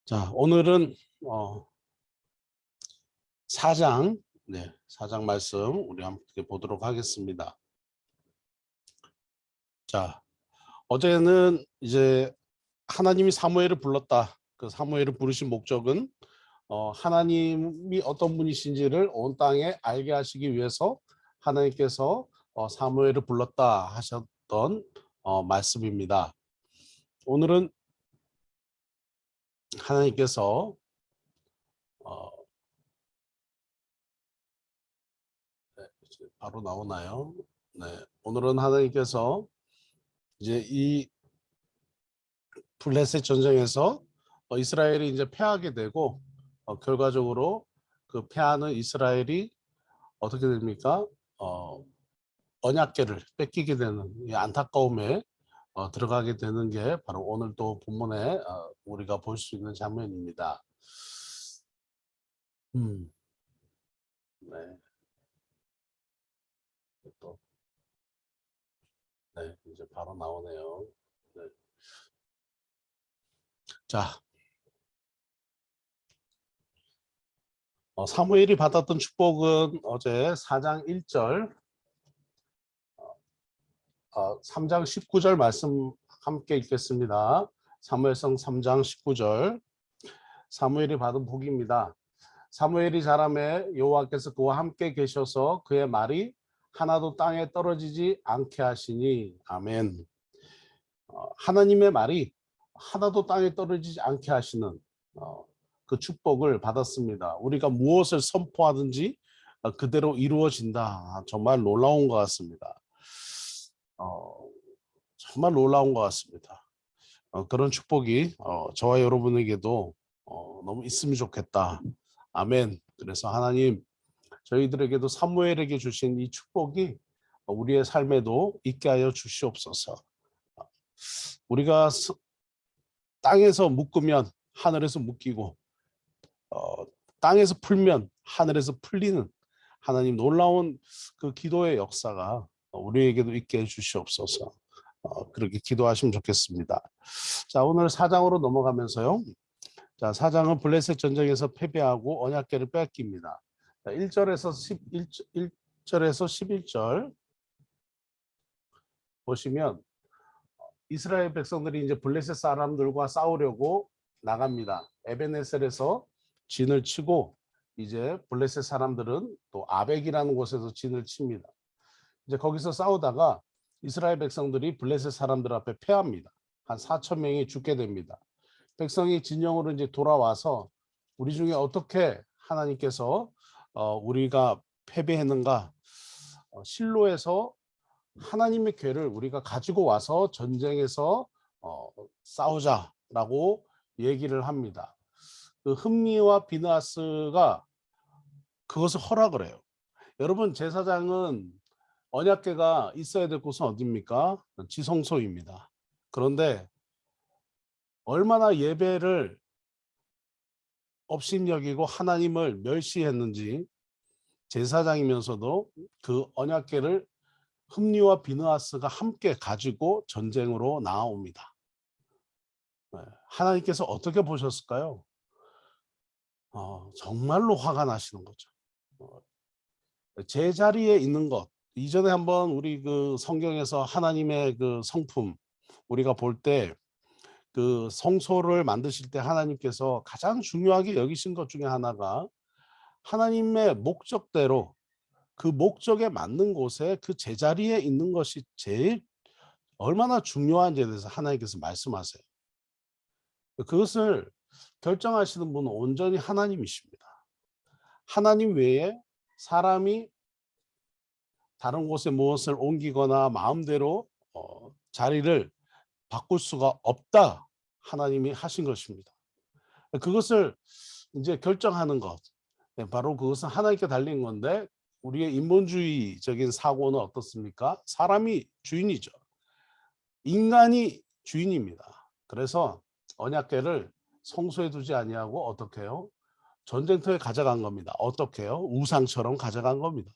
자, 오늘은 4장, 네, 4장 말씀 우리 함께 보도록 하겠습니다. 자, 어제는 이제 하나님이 사무엘을 불렀다. 그 사무엘을 부르신 목적은 하나님이 어떤 분이신지를 온 땅에 알게 하시기 위해서 하나님께서 사무엘을 불렀다 하셨던 말씀입니다. 오늘은 하나님께서 바로 나오나요? 네, 오늘은 하나님께서 이제 이 블레셋 전쟁에서 이스라엘이 이제 패하게 되고 결과적으로 그 패하는 이스라엘이 어떻게 됩니까? 언약궤를 뺏기게 되는 이 안타까움에 들어가게 되는 게 바로 오늘 또 본문에 우리가 볼 수 있는 장면입니다. 네. 또, 네, 이제 바로 나오네요. 네. 자, 사무엘이 받았던 축복은 어제 4장 1절, 3장 19절 말씀 함께 읽겠습니다. 사무엘상 3장 19절. 사무엘이 받은 복입니다. 사무엘이 자라매 여호와께서 그와 함께 계셔서 그의 말이 하나도 땅에 떨어지지 않게 하시니. 아멘. 하나님의 말이 하나도 땅에 떨어지지 않게 하시는 그 축복을 받았습니다. 우리가 무엇을 선포하든지 그대로 이루어진다. 정말 놀라운 것 같습니다. 정말 놀라운 것 같습니다. 그런 축복이 저와 여러분에게도 너무 있으면 좋겠다. 아멘. 그래서 하나님, 저희들에게도 사무엘에게 주신 이 축복이 우리의 삶에도 있게 하여 주시옵소서. 우리가 땅에서 묶으면 하늘에서 묶이고 땅에서 풀면 하늘에서 풀리는 하나님 놀라운 그 기도의 역사가 우리에게도 있게 해 주시옵소서. 그렇게 기도하시면 좋겠습니다. 자, 오늘 4장으로 넘어가면서요. 자, 4장은 블레셋 전쟁에서 패배하고 언약궤를 뺏깁니다. 1절에서 11절 보시면 이스라엘 백성들이 이제 블레셋 사람들과 싸우려고 나갑니다. 에베네셀에서 진을 치고 이제 블레셋 사람들은 또 아벡이라는 곳에서 진을 칩니다. 이제 거기서 싸우다가 이스라엘 백성들이 블레셋 사람들 앞에 패합니다. 한 4천 명이 죽게 됩니다. 백성이 진영으로 이제 돌아와서 우리 중에 어떻게 하나님께서 우리가 패배했는가, 실로에서 하나님의 궤를 우리가 가지고 와서 전쟁에서 싸우자라고 얘기를 합니다. 그 흠니와 비느하스가 그것을 허락을 해요. 여러분, 제사장은 언약궤가 있어야 될 곳은 어디입니까? 지성소입니다. 그런데 얼마나 예배를 업신여기고 하나님을 멸시했는지 제사장이면서도 그 언약궤를 흠니와 비느하스가 함께 가지고 전쟁으로 나옵니다. 하나님께서 어떻게 보셨을까요? 정말로 화가 나시는 거죠. 제자리에 있는 것, 이전에 한번 우리 그 성경에서 하나님의 그 성품 우리가 볼 때 그 성소를 만드실 때 하나님께서 가장 중요하게 여기신 것 중에 하나가 하나님의 목적대로 그 목적에 맞는 곳에 그 제자리에 있는 것이 제일 얼마나 중요한지에 대해서 하나님께서 말씀하세요. 그것을 결정하시는 분은 온전히 하나님이십니다. 하나님 외에 사람이 다른 곳에 무엇을 옮기거나 마음대로 자리를 바꿀 수가 없다. 하나님이 하신 것입니다. 그것을 이제 결정하는 것, 바로 그것은 하나님께 달린 건데 우리의 인본주의적인 사고는 어떻습니까? 사람이 주인이죠. 인간이 주인입니다. 그래서 언약궤를 성소에 두지 아니하고 어떻게 해요? 전쟁터에 가져간 겁니다. 어떻게 해요? 우상처럼 가져간 겁니다.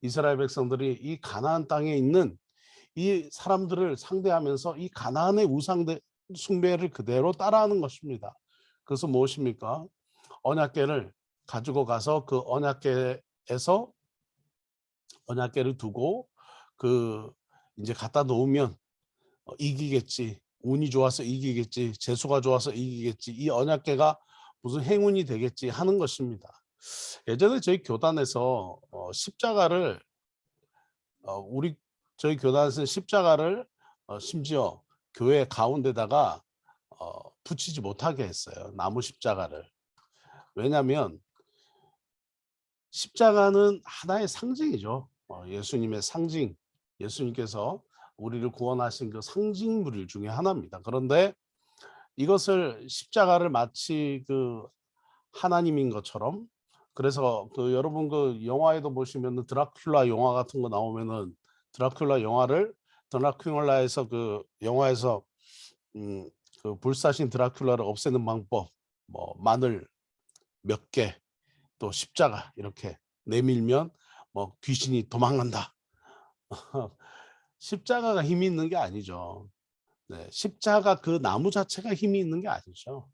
이스라엘 백성들이 이 가나안 땅에 있는 이 사람들을 상대하면서 이 가나안의 우상 숭배를 그대로 따라하는 것입니다. 그것은 무엇입니까? 언약궤를 가지고 가서 그 언약궤에서 언약궤를 두고 그 이제 갖다 놓으면 이기겠지. 운이 좋아서 이기겠지. 재수가 좋아서 이기겠지. 이 언약궤가 무슨 행운이 되겠지 하는 것입니다. 예전에 저희 교단에서 십자가를 우리 저희 교단에서 십자가를 심지어 교회 가운데다가 붙이지 못하게 했어요. 나무 십자가를. 왜냐하면 십자가는 하나의 상징이죠. 예수님의 상징, 예수님께서 우리를 구원하신 그 상징물 중에 하나입니다. 그런데 이것을 십자가를 마치 그 하나님인 것처럼, 그래서 그 여러분 그 영화에도 보시면은 드라큘라 영화 같은 거 나오면은 드라큘라 영화를 드라큘라에서 그 영화에서 그 불사신 드라큘라를 없애는 방법, 뭐 마늘 몇 개, 또 십자가 이렇게 내밀면 뭐 귀신이 도망간다. 십자가가 힘이 있는 게 아니죠. 네, 십자가 그 나무 자체가 힘이 있는 게 아니죠.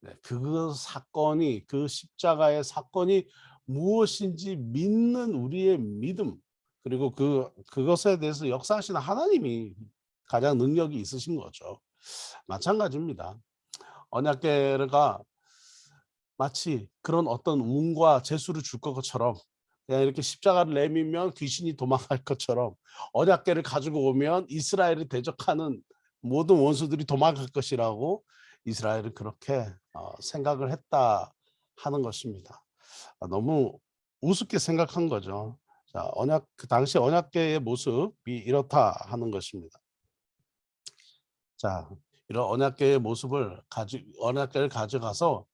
네, 그 사건이 그 십자가의 사건이 무엇인지 믿는 우리의 믿음, 그리고 그것에 대해서 역사하시는 하나님이 가장 능력이 있으신 거죠. 마찬가지입니다. 언약궤가 마치 그런 어떤 운과 재수를 줄 것처럼, 그냥 이렇게 십자가를 내밀면 귀신이 도망갈 것처럼, 언약궤를 가지고 오면 이스라엘을 대적하는 모든 원수들이 도망갈 것이라고 이스라엘은 그렇게 생각을 했다 하는 것입니다. 너무 우습게 생각한 거죠. 자, 그 당시 언약궤의 모습이 이렇다 하는 것입니다. 자, 이런 언약궤의 모습을 언약궤를 가져가서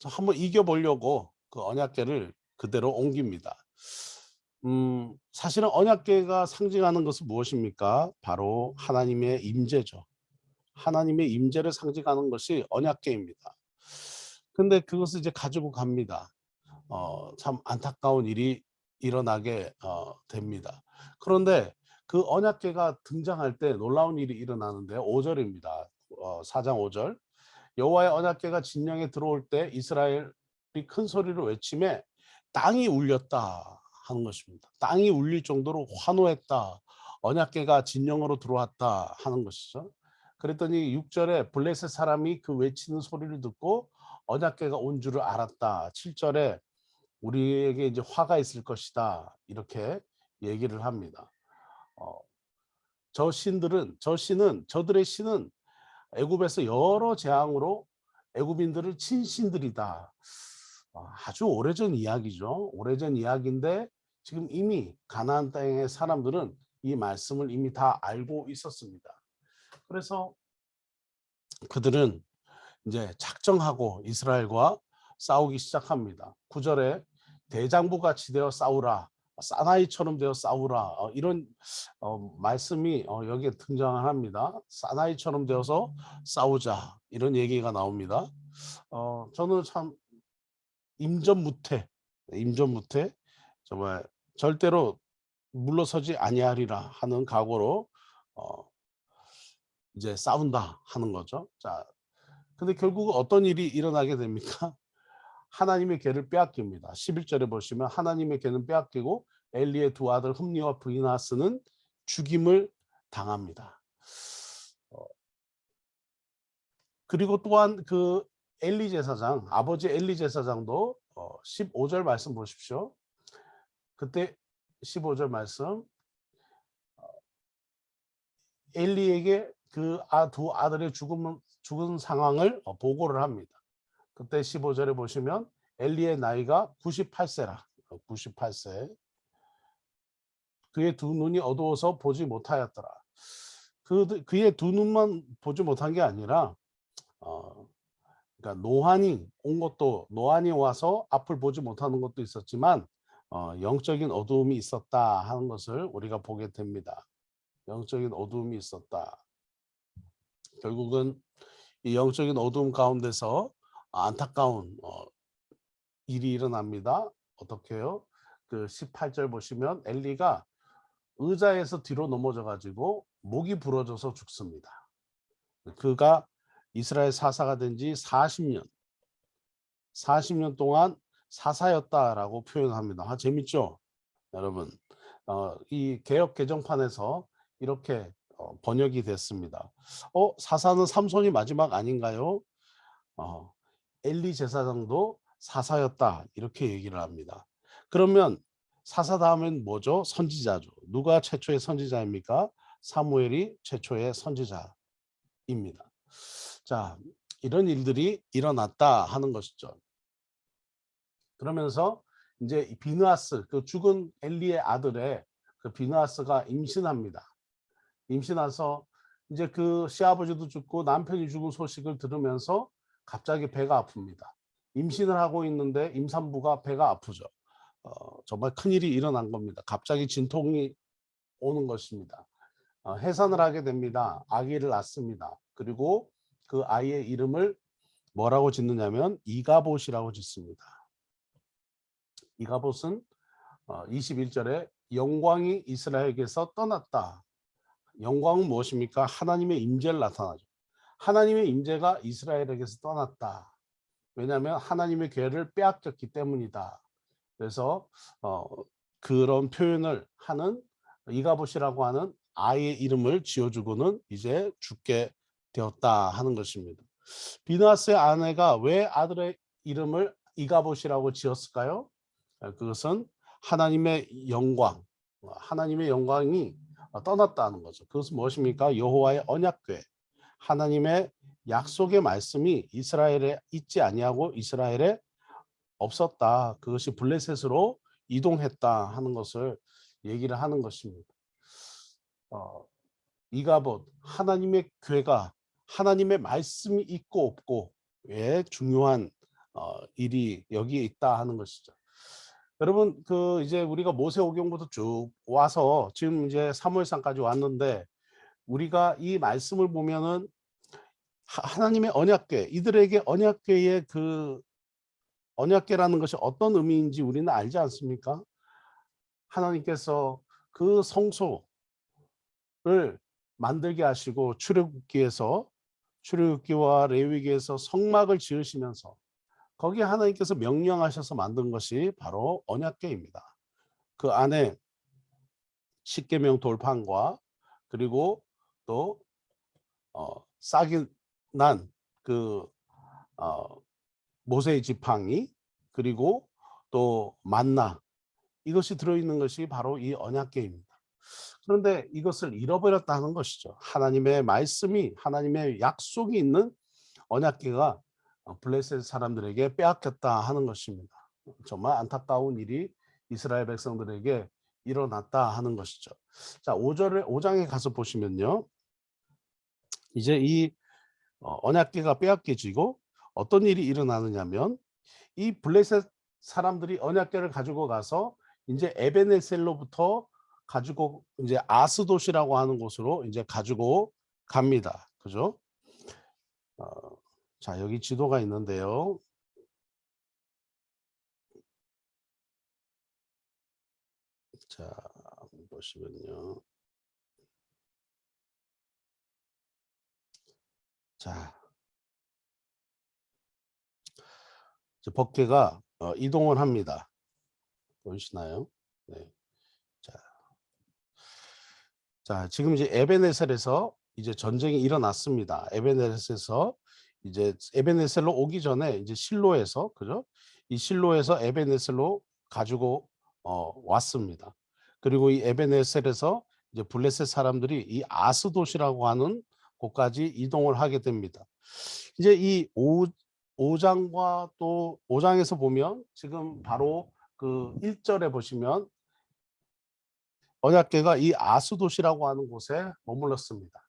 한번 이겨보려고 그 언약궤를 그대로 옮깁니다. 사실은 언약궤가 상징하는 것은 무엇입니까? 바로 하나님의 임재죠. 하나님의 임재를 상징하는 것이 언약궤입니다. 근데 그것을 이제 가지고 갑니다. 참 안타까운 일이 일어나게 됩니다. 그런데 그 언약궤가 등장할 때 놀라운 일이 일어나는데 5절입니다. 4장 5절. 여호와의 언약궤가 진영에 들어올 때 이스라엘이 큰 소리로 외침에 땅이 울렸다 하는 것입니다. 땅이 울릴 정도로 환호했다. 언약궤가 진영으로 들어왔다 하는 것이죠. 그랬더니 6절에 블레셋 사람이 그 외치는 소리를 듣고 언약궤가 온 줄을 알았다. 7절에 우리에게 이제 화가 있을 것이다. 이렇게 얘기를 합니다. 어, 저들의 신은 애굽에서 여러 재앙으로 애굽인들을 친 신들이다. 아주 오래전 이야기죠. 오래전 이야기인데 지금 이미 가나안 땅의 사람들은 이 말씀을 이미 다 알고 있었습니다. 그래서 그들은 이제 작정하고 이스라엘과 싸우기 시작합니다. 9절에 대장부 같이 되어 싸우라. 사나이처럼 되어 싸우라. 이런 말씀이 여기에 등장을 합니다. 사나이처럼 되어서 싸우자. 이런 얘기가 나옵니다. 저는 참 임전무태 정말 절대로 물러서지 아니하리라 하는 각오로 이제 싸운다 하는 거죠. 자, 근데 결국 어떤 일이 일어나게 됩니까? 하나님의 궤를 빼앗깁니다. 11절에 보시면 하나님의 궤는 빼앗기고 엘리의 두 아들 흠니와 브이나스는 죽임을 당합니다. 그리고 또한 그 엘리 제사장, 아버지 엘리 제사장도 15절 말씀 보십시오. 그때 15절 말씀, 엘리에게 그 두 아들의 죽은 상황을 보고를 합니다. 그때 15절에 보시면 엘리의 나이가 98세라. 98세. 그의 두 눈이 어두워서 보지 못하였더라. 그의 두 눈만 보지 못한 게 아니라 그러니까 노안이 와서 앞을 보지 못하는 것도 있었지만 영적인 어두움이 있었다 하는 것을 우리가 보게 됩니다. 영적인 어두움이 있었다. 결국은 이 영적인 어두움 가운데서 안타까운 일이 일어납니다. 어떻게요? 그 18절 보시면 엘리가 의자에서 뒤로 넘어져 가지고 목이 부러져서 죽습니다. 그가 이스라엘 사사가 된 지 40년 동안 사사였다라고 표현합니다. 재밌죠? 여러분, 이 개역 개정판에서 이렇게 번역이 됐습니다. 사사는 삼손이 마지막 아닌가요? 엘리 제사장도 사사였다 이렇게 얘기를 합니다. 그러면 사사 다음엔 뭐죠? 선지자죠. 누가 최초의 선지자입니까? 사무엘이 최초의 선지자입니다. 자, 이런 일들이 일어났다 하는 것이죠. 그러면서 이제 비느하스, 그 죽은 엘리의 아들의 그 비느하스가 임신합니다. 임신해서 이제 그 시아버지도 죽고 남편이 죽은 소식을 들으면서 갑자기 배가 아픕니다. 임신을 하고 있는데 임산부가 배가 아프죠. 정말 큰일이 일어난 겁니다. 갑자기 진통이 오는 것입니다. 해산을 하게 됩니다. 아기를 낳습니다. 그리고 그 아이의 이름을 뭐라고 짓느냐면 이가봇이라고 짓습니다. 이가봇은 21절에 영광이 이스라엘에게서 떠났다. 영광은 무엇입니까? 하나님의 임재를 나타나죠. 하나님의 임재가 이스라엘에게서 떠났다. 왜냐하면 하나님의 괴를 빼앗겼기 때문이다. 그래서 그런 표현을 하는 이가봇이라고 하는 아이의 이름을 지어주고는 이제 죽게 되었다 하는 것입니다. 비느하스의 아내가 왜 아들의 이름을 이가봇이라고 지었을까요? 그것은 하나님의 영광, 하나님의 영광이 떠났다는 거죠. 그것은 무엇입니까? 여호와의 언약궤, 하나님의 약속의 말씀이 이스라엘에 있지 아니하고 이스라엘에 없었다. 그것이 블레셋으로 이동했다 하는 것을 얘기를 하는 것입니다. 이가봇, 하나님의 궤가 하나님의 말씀이 있고 없고 왜 중요한 일이 여기에 있다 하는 것이죠. 여러분, 그 이제 우리가 모세오경부터 쭉 와서 지금 이제 사무엘상까지 왔는데 우리가 이 말씀을 보면은 하나님의 언약궤, 이들에게 언약궤의 그 언약궤라는 것이 어떤 의미인지 우리는 알지 않습니까? 하나님께서 그 성소를 만들게 하시고 출애굽기와 레위기에서 성막을 지으시면서 거기에 하나님께서 명령하셔서 만든 것이 바로 언약궤입니다. 그 안에 십계명 돌판과 그리고 또 싹이 난 그 모세의 지팡이 그리고 또 만나 이것이 들어있는 것이 바로 이 언약궤입니다. 그런데 이것을 잃어버렸다는 것이죠. 하나님의 말씀이 하나님의 약속이 있는 언약궤가 블레셋 사람들에게 빼앗겼다 하는 것입니다. 정말 안타까운 일이 이스라엘 백성들에게 일어났다 하는 것이죠. 자, 5장에 가서 보시면요. 이제 이 언약궤가 빼앗겨지고 어떤 일이 일어나느냐면 이 블레셋 사람들이 언약궤를 가지고 가서 이제 에베네셀로부터 가지고 이제 아스돗이라고 하는 곳으로 이제 가지고 갑니다. 그죠? 자, 여기 지도가 있는데요. 자, 보시면요. 자, 법궤가 이동을 합니다. 보이시나요? 네. 자, 지금 이제 에베네셀에서 이제 전쟁이 일어났습니다. 에베네셀에서 이제 에베네셀로 오기 전에 이제 실로에서 그죠? 이 실로에서 에베네셀로 가지고 왔습니다. 그리고 이 에베네셀에서 이제 블레셋 사람들이 이 아스돗이라고 하는 곳까지 이동을 하게 됩니다. 이제 이 5장과 또 5장에서 보면 지금 바로 그 1절에 보시면 언약궤가 이 아스돗이라고 하는 곳에 머물렀습니다.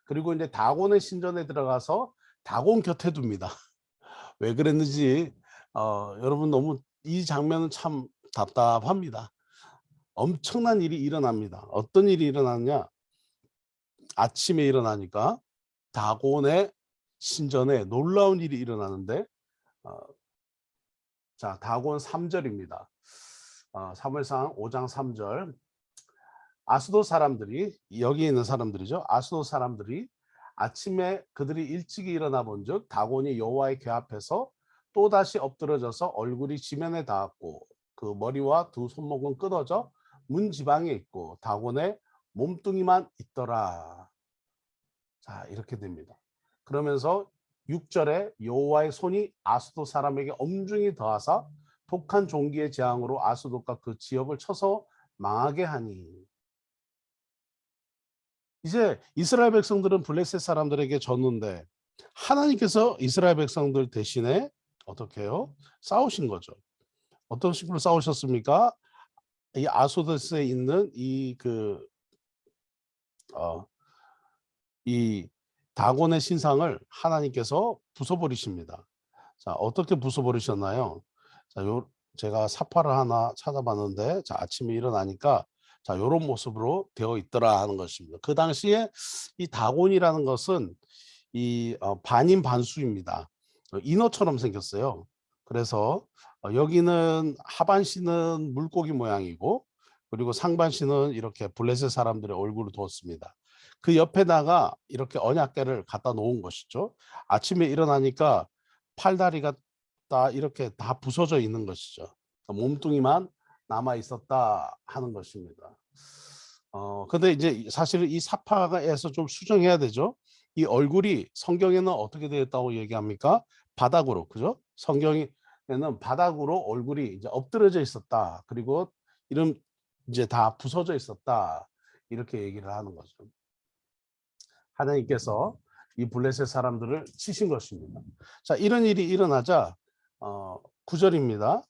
그리고 이제 다곤의 신전에 들어가서 다곤 곁에 둡니다. 왜 그랬는지 여러분 너무 이 장면은 참 답답합니다. 엄청난 일이 일어납니다. 어떤 일이 일어났냐? 아침에 일어나니까 다곤의 신전에 놀라운 일이 일어나는데 자, 다곤 3절입니다. 사무엘상 5장 3절. 아스돗 사람들이 여기 있는 사람들이죠. 아스돗 사람들이 아침에 그들이 일찍이 일어나 본즉 다곤이 여호와의 궤 앞에서 또다시 엎드러져서 얼굴이 지면에 닿았고 그 머리와 두 손목은 끊어져 문 지방에 있고 다곤의 몸뚱이만 있더라. 자, 이렇게 됩니다. 그러면서 6절에 여호와의 손이 아수도 사람에게 엄중히 더하사 독한 종기의 재앙으로 아수도과 그 지역을 쳐서 망하게 하니. 이제 이스라엘 백성들은 블레셋 사람들에게 졌는데 하나님께서 이스라엘 백성들 대신에 어떻게 해요? 싸우신 거죠. 어떤 식으로 싸우셨습니까? 이 아소도스에 있는 이 다곤의 신상을 하나님께서 부숴버리십니다. 자, 어떻게 부숴버리셨나요? 자, 제가 사파를 하나 찾아봤는데, 자, 아침에 일어나니까, 자, 요런 모습으로 되어 있더라 하는 것입니다. 그 당시에 이 다곤이라는 것은 반인반수입니다. 인어처럼 생겼어요. 그래서 여기는 하반신은 물고기 모양이고, 그리고 상반신은 이렇게 블레셋 사람들의 얼굴을 두었습니다. 그 옆에다가 이렇게 언약궤를 갖다 놓은 것이죠. 아침에 일어나니까 팔다리가 다 이렇게 다 부서져 있는 것이죠. 몸뚱이만 남아 있었다 하는 것입니다. 근데 이제 사실 이 사파에서 좀 수정해야 되죠. 이 얼굴이 성경에는 어떻게 되었다고 얘기합니까? 바닥으로, 그죠? 성경에는 바닥으로 얼굴이 이제 엎드려져 있었다. 그리고 이런 이제 다 부서져 있었다. 이렇게 얘기를 하는 거죠. 하나님께서 이 블레셋 사람들을 치신 것입니다. 자, 이런 일이 일어나자 9절입니다.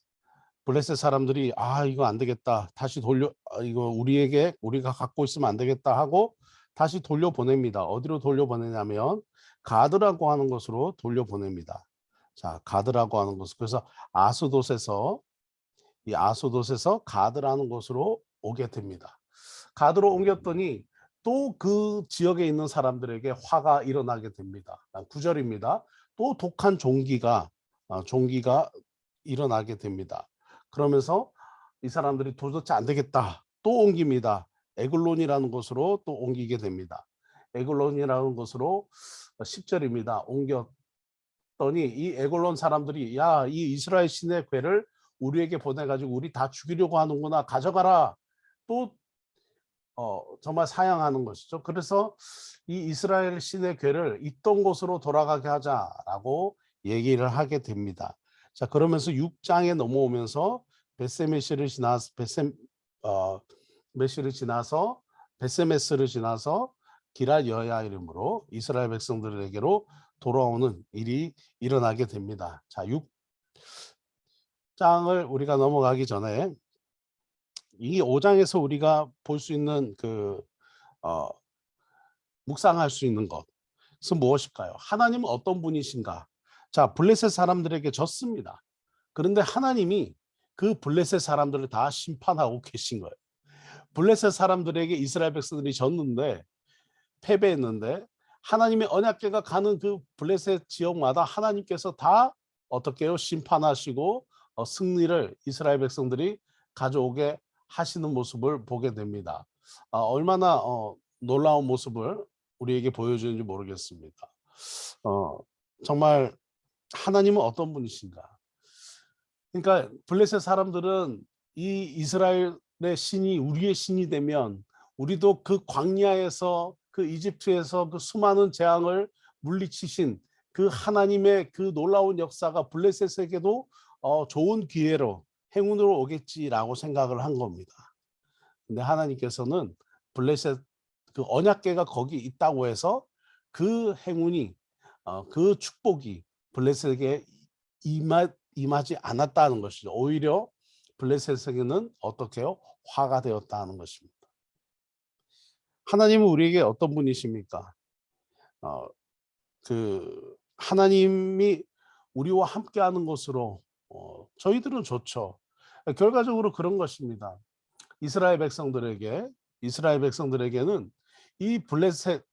블레셋 사람들이 이거 안 되겠다. 다시 이거 우리가 갖고 있으면 안 되겠다 하고 다시 돌려보냅니다. 어디로 돌려보내냐면 가드라고 하는 곳으로 돌려보냅니다. 자, 가드라고 하는 곳. 그래서 아스돗에서 가드라는 곳으로 오게 됩니다. 가드로 옮겼더니 또 그 지역에 있는 사람들에게 화가 일어나게 됩니다. 9절입니다. 또 독한 종기가 일어나게 됩니다. 그러면서 이 사람들이 도대체 안 되겠다. 또 옮깁니다. 에글론이라는 곳으로 또 옮기게 됩니다. 에글론이라는 곳으로 10절입니다. 옮겼더니 이 에글론 사람들이 야, 이 이스라엘 신의 궤를 우리에게 보내가지고 우리 다 죽이려고 하는구나. 가져가라. 또 정말 사양하는 것이죠. 그래서 이 이스라엘 신의 궤를 있던 곳으로 돌아가게 하자라고 얘기를 하게 됩니다. 자, 그러면서 6장에 넘어오면서 베세메시를 지나서 베세메스를 지나서 기랄 여야이름으로 이스라엘 백성들에게로 돌아오는 일이 일어나게 됩니다. 자, 6장을 우리가 넘어가기 전에 이 5장에서 우리가 볼 수 있는 묵상할 수 있는 것은 무엇일까요? 하나님은 어떤 분이신가? 자, 블레셋 사람들에게 졌습니다. 그런데 하나님이 그 블레셋 사람들을 다 심판하고 계신 거예요. 블레셋 사람들에게 이스라엘 백성들이 졌는데 패배했는데 하나님의 언약궤가 가는 그 블레셋 지역마다 하나님께서 다 어떻게 해요? 심판하시고 승리를 이스라엘 백성들이 가져오게 하시는 모습을 보게 됩니다. 얼마나 놀라운 모습을 우리에게 보여주는지 모르겠습니다. 정말 하나님은 어떤 분이신가? 그러니까 블레셋 사람들은 이 이스라엘의 신이 우리의 신이 되면 우리도 그 광야에서 그 이집트에서 그 수많은 재앙을 물리치신 그 하나님의 그 놀라운 역사가 블레셋에게도 좋은 기회로 행운으로 오겠지라고 생각을 한 겁니다. 근데 하나님께서는 블레셋 그 언약궤가 거기 있다고 해서 그 행운이 그 축복이 블레셋에게 임하지 않았다는 것이죠. 오히려 블레셋에게는 어떻게 해요? 화가 되었다는 것입니다. 하나님은 우리에게 어떤 분이십니까? 하나님이 우리와 함께하는 것으로 저희들은 좋죠. 결과적으로 그런 것입니다. 이스라엘 백성들에게는 이 블레셋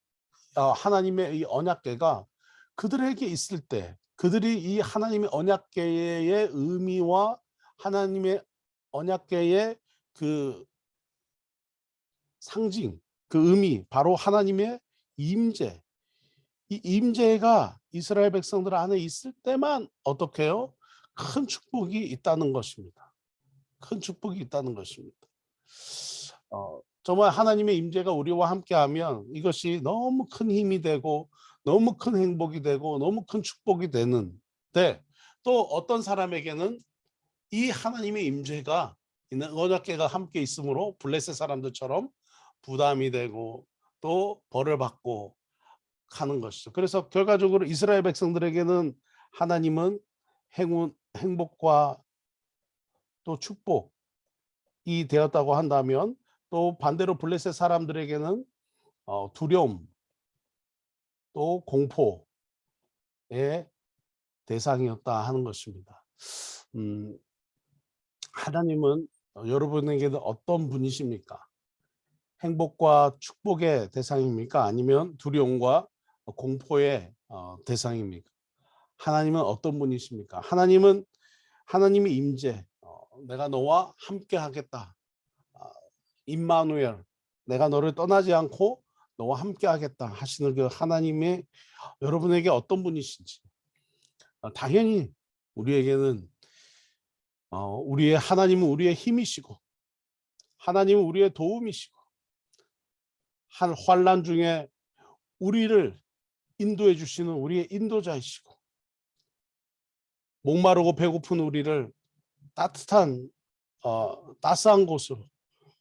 하나님의 이 언약궤가 그들에게 있을 때 그들이 이 하나님의 언약궤의 의미와 하나님의 언약궤의 그 상징, 그 의미, 바로 하나님의 임재, 이 임재가 이스라엘 백성들 안에 있을 때만 어떻게 해요? 큰 축복이 있다는 것입니다. 큰 축복이 있다는 것입니다. 정말 하나님의 임재가 우리와 함께하면 이것이 너무 큰 힘이 되고 너무 큰 행복이 되고 너무 큰 축복이 되는데, 또 어떤 사람에게는 이 하나님의 임재가 있는 언약궤가 함께 있으므로 블레셋 사람들처럼 부담이 되고 또 벌을 받고 하는 것이죠. 그래서 결과적으로 이스라엘 백성들에게는 하나님은 행복과 또 축복이 되었다고 한다면, 또 반대로 블레셋 사람들에게는 두려움 또 공포의 대상이었다 하는 것입니다. 하나님은 여러분에게는 어떤 분이십니까? 행복과 축복의 대상입니까? 아니면 두려움과 공포의 대상입니까? 하나님은 어떤 분이십니까? 하나님은 하나님의 임재, 내가 너와 함께 하겠다. 임마누엘, 내가 너를 떠나지 않고 너와 함께 하겠다 하시는 그 하나님의 여러분에게 어떤 분이신지, 당연히 우리에게는 우리의 하나님은 우리의 힘이시고 하나님은 우리의 도움이시고 한 환난 중에 우리를 인도해 주시는 우리의 인도자이시고, 목마르고 배고픈 우리를 따스한 곳으로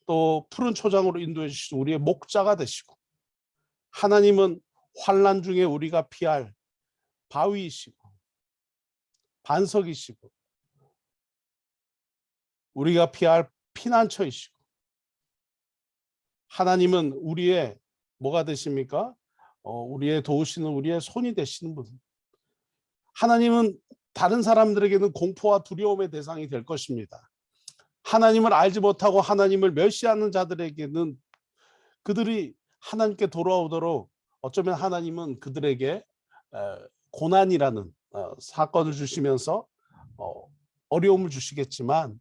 또 푸른 초장으로 인도해 주시는 우리의 목자가 되시고, 하나님은 환난 중에 우리가 피할 바위이시고 반석이시고 우리가 피할 피난처이시고, 하나님은 우리의 뭐가 되십니까? 우리의 도우시는 우리의 손이 되시는 분. 하나님은 다른 사람들에게는 공포와 두려움의 대상이 될 것입니다. 하나님을 알지 못하고 하나님을 멸시하는 자들에게는 그들이 하나님께 돌아오도록 어쩌면 하나님은 그들에게 고난이라는 사건을 주시면서 어려움을 주시겠지만,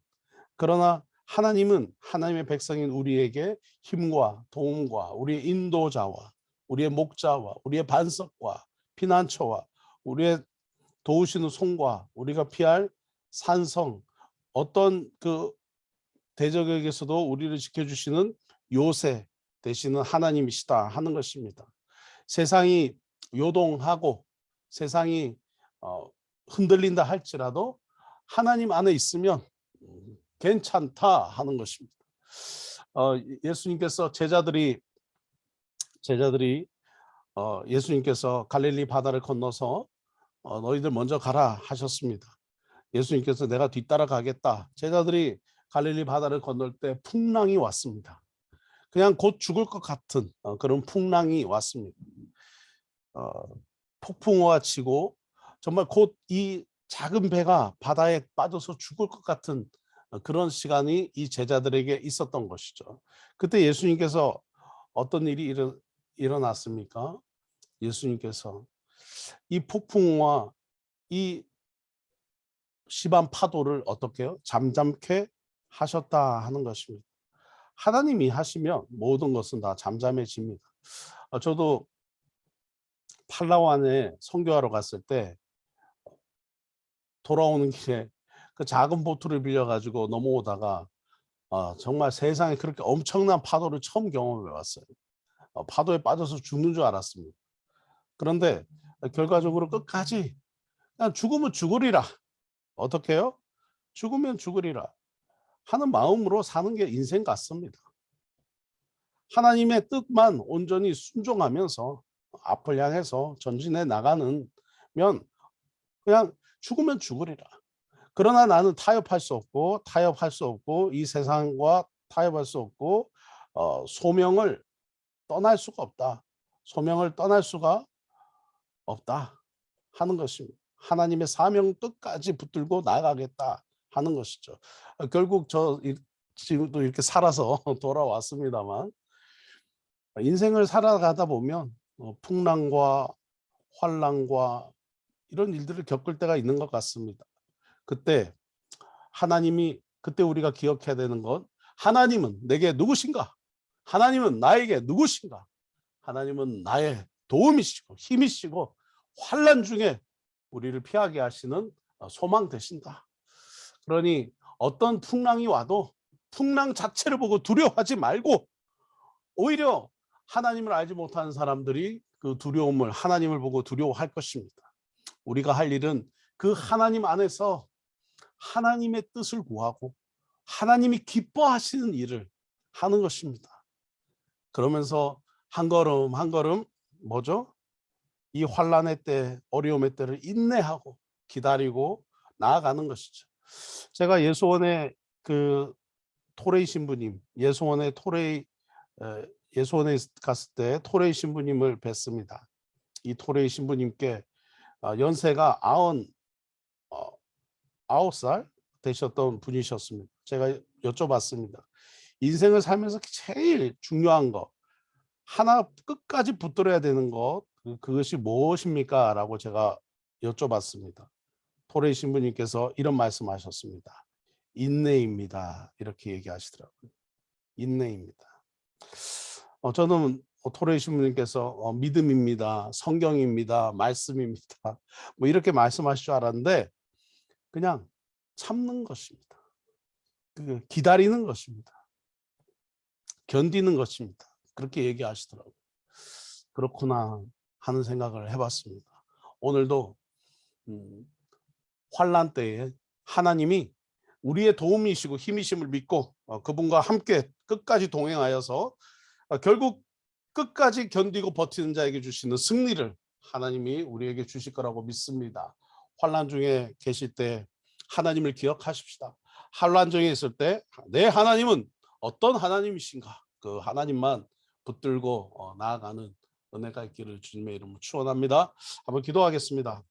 그러나 하나님은 하나님의 백성인 우리에게 힘과 도움과 우리의 인도자와 우리의 목자와 우리의 반석과 피난처와 우리의 도우시는 손과 우리가 피할 산성, 어떤 그 대적에게서도 우리를 지켜주시는 요새 되시는 하나님이시다 하는 것입니다. 세상이 요동하고 세상이 흔들린다 할지라도 하나님 안에 있으면 괜찮다 하는 것입니다. 예수님께서 제자들이 예수님께서 갈릴리 바다를 건너서 너희들 먼저 가라 하셨습니다. 예수님께서 내가 뒤따라 가겠다. 제자들이 갈릴리 바다를 건널 때 풍랑이 왔습니다. 그냥 곧 죽을 것 같은 그런 풍랑이 왔습니다. 폭풍우가 치고 정말 곧 이 작은 배가 바다에 빠져서 죽을 것 같은 그런 시간이 이 제자들에게 있었던 것이죠. 그때 예수님께서 어떤 일이 일어났습니까? 예수님께서 이 폭풍우와 이 심한 파도를 어떻게 해요? 잠잠케 하셨다 하는 것입니다. 하나님이 하시면 모든 것은 다 잠잠해집니다. 저도 팔라완에 선교하러 갔을 때 돌아오는 길에 그 작은 보트를 빌려가지고 넘어오다가 정말 세상에 그렇게 엄청난 파도를 처음 경험해 봤어요. 파도에 빠져서 죽는 줄 알았습니다. 그런데 결과적으로 끝까지 그냥 죽으면 죽으리라. 어떻게 해요? 죽으면 죽으리라 하는 마음으로 사는 게 인생 같습니다. 하나님의 뜻만 온전히 순종하면서 앞을 향해서 전진해 나가는 면 그냥 죽으면 죽으리라. 그러나 나는 타협할 수 없고 이 세상과 타협할 수 없고 소명을 떠날 수가 없다. 소명을 떠날 수가 없다 하는 것입니다. 하나님의 사명 끝까지 붙들고 나가겠다 하는 것이죠. 결국 저 지금도 이렇게 살아서 돌아왔습니다만, 인생을 살아가다 보면 풍랑과 환난과 이런 일들을 겪을 때가 있는 것 같습니다. 그때 우리가 기억해야 되는 건, 하나님은 내게 누구신가? 하나님은 나에게 누구신가? 하나님은 나의 도움이시고 힘이시고 환난 중에 우리를 피하게 하시는 소망 되신다. 그러니 어떤 풍랑이 와도 풍랑 자체를 보고 두려워하지 말고 오히려 하나님을 알지 못하는 사람들이 그 두려움을 하나님을 보고 두려워할 것입니다. 우리가 할 일은 그 하나님 안에서 하나님의 뜻을 구하고 하나님이 기뻐하시는 일을 하는 것입니다. 그러면서 한 걸음 한 걸음 뭐죠? 이 환난의 때, 어려움의 때를 인내하고 기다리고 나아가는 것이죠. 제가 예수원의 그 토레이 신부님, 예수원의 토레이 예수원에 갔을 때 토레이 신부님을 뵀습니다. 이 토레이 신부님께 연세가 99살 되셨던 분이셨습니다. 제가 여쭤봤습니다. 인생을 살면서 제일 중요한 거 하나 끝까지 붙들어야 되는 것 그것이 무엇입니까? 라고 제가 여쭤봤습니다. 토레이 신부님께서 이런 말씀하셨습니다. 인내입니다. 이렇게 얘기하시더라고요. 인내입니다. 저는 토레이 신부님께서 믿음입니다. 성경입니다. 말씀입니다. 뭐 이렇게 말씀하실 줄 알았는데 그냥 참는 것입니다. 기다리는 것입니다. 견디는 것입니다. 그렇게 얘기하시더라고요. 그렇구나 하는 생각을 해봤습니다. 오늘도 환난 때에 하나님이 우리의 도움이시고 힘이심을 믿고 그분과 함께 끝까지 동행하여서 결국 끝까지 견디고 버티는 자에게 주시는 승리를 하나님이 우리에게 주실 거라고 믿습니다. 환난 중에 계실 때 하나님을 기억하십시다. 환난 중에 있을 때 내 하나님은 어떤 하나님이신가? 그 하나님만 붙들고 나아가는 은혜가 있기를 주님의 이름으로 축원합니다. 한번 기도하겠습니다.